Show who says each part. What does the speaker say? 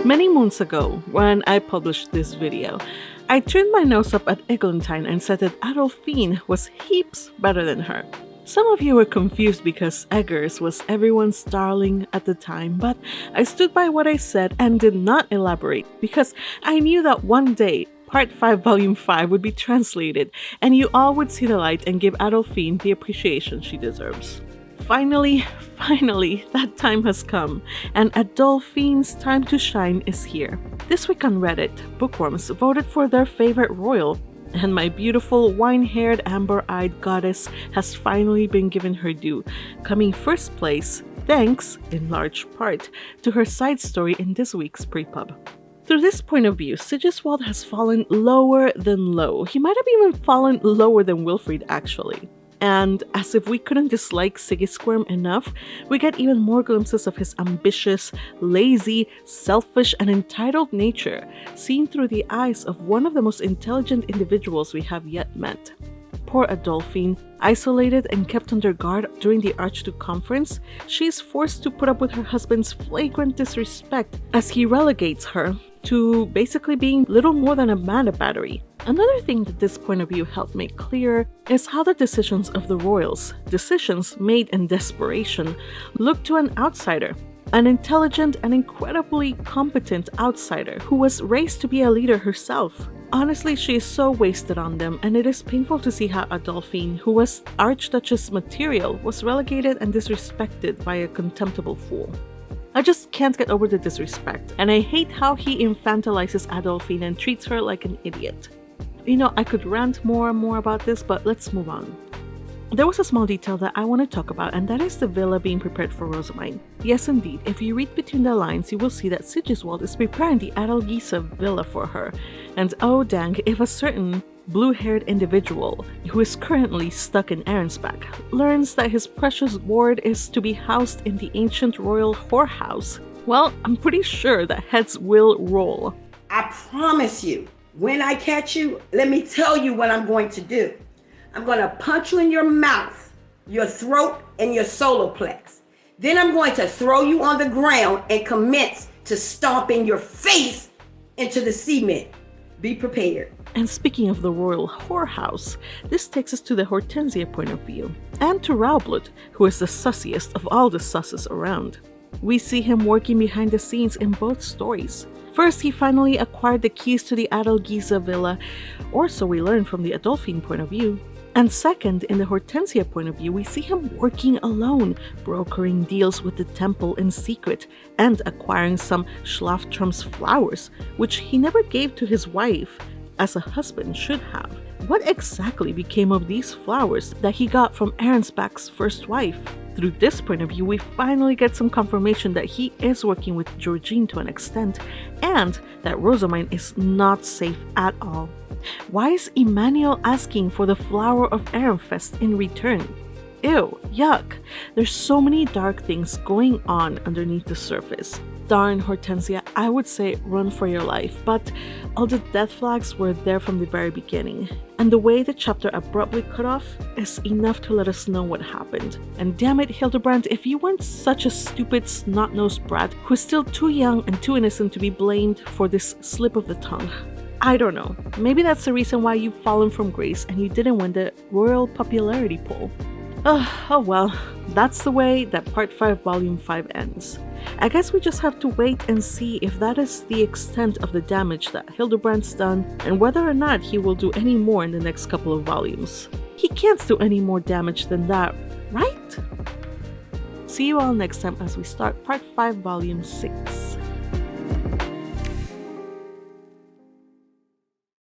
Speaker 1: Many moons ago, when I published this video, I turned my nose up at Eglantine and said that Adolphine was heaps better than her. Some of you were confused because Eggers was everyone's darling at the time, but I stood by what I said and did not elaborate because I knew that one day Part 5 Volume 5 would be translated and you all would see the light and give Adolphine the appreciation she deserves. Finally, that time has come, and Adolphine's time to shine is here. This week on Reddit, Bookworms voted for their favorite royal, and my beautiful wine-haired amber-eyed goddess has finally been given her due, coming first place thanks, in large part, to her side story in this week's PREPUB. Through this point of view, Sigiswald has fallen lower than low. He might have even fallen lower than Wilfrid, actually. And as if we couldn't dislike Sigisquirm enough, we get even more glimpses of his ambitious, lazy, selfish, and entitled nature, seen through the eyes of one of the most intelligent individuals we have yet met. Poor Adolphine, isolated and kept under guard during the Archduke conference, she is forced to put up with her husband's flagrant disrespect as he relegates her to basically being little more than a mana battery. Another thing that this point of view helped make clear is how the decisions of the royals, decisions made in desperation, look to an outsider, an intelligent and incredibly competent outsider who was raised to be a leader herself. Honestly, she is so wasted on them, and it is painful to see how Adolphine, who was Archduchess material, was relegated and disrespected by a contemptible fool. I just can't get over the disrespect, and I hate how he infantilizes Adolphine and treats her like an idiot. You know, I could rant more and more about this, but let's move on. There was a small detail that I want to talk about, and that is the villa being prepared for Rosamine. Yes, indeed, if you read between the lines, you will see that Sigiswald is preparing the Adelgisa villa for her. And oh dang, if a certain blue-haired individual, who is currently stuck in Arensback, learns that his precious ward is to be housed in the ancient royal whorehouse, well, I'm pretty sure that heads will roll.
Speaker 2: I promise you, when I catch you, let me tell you what I'm going to do. I'm going to punch you in your mouth, your throat, and your solar plex. Then I'm going to throw you on the ground and commence to stomping your face into the cement. Be prepared.
Speaker 1: And speaking of the royal whorehouse, this takes us to the Hortensia point of view, and to Raublut, who is the sussiest of all the susses around. We see him working behind the scenes in both stories. First, he finally acquired the keys to the Adelgisa villa, or so we learn from the Adolphine point of view. And second, in the Hortensia point of view, we see him working alone, brokering deals with the temple in secret, and acquiring some Schlaftrum's flowers, which he never gave to his wife, as a husband should have. What exactly became of these flowers that he got from Arensback's first wife? Through this point of view, we finally get some confirmation that he is working with Georgine to an extent, and that Rosamine is not safe at all. Why is Emmanuel asking for the flower of Ehrenfest in return? Ew, yuck. There's so many dark things going on underneath the surface. Darn, Hortensia, I would say run for your life, but all the death flags were there from the very beginning. And the way the chapter abruptly cut off is enough to let us know what happened. And damn it, Hildebrand, if you weren't such a stupid snot-nosed brat who's still too young and too innocent to be blamed for this slip of the tongue. I don't know, maybe that's the reason why you've fallen from grace and you didn't win the royal popularity poll. Oh well, that's the way that Part 5 Volume 5 ends. I guess we just have to wait and see if that is the extent of the damage that Hildebrand's done and whether or not he will do any more in the next couple of volumes. He can't do any more damage than that, right? See you all next time as we start Part 5 Volume 6.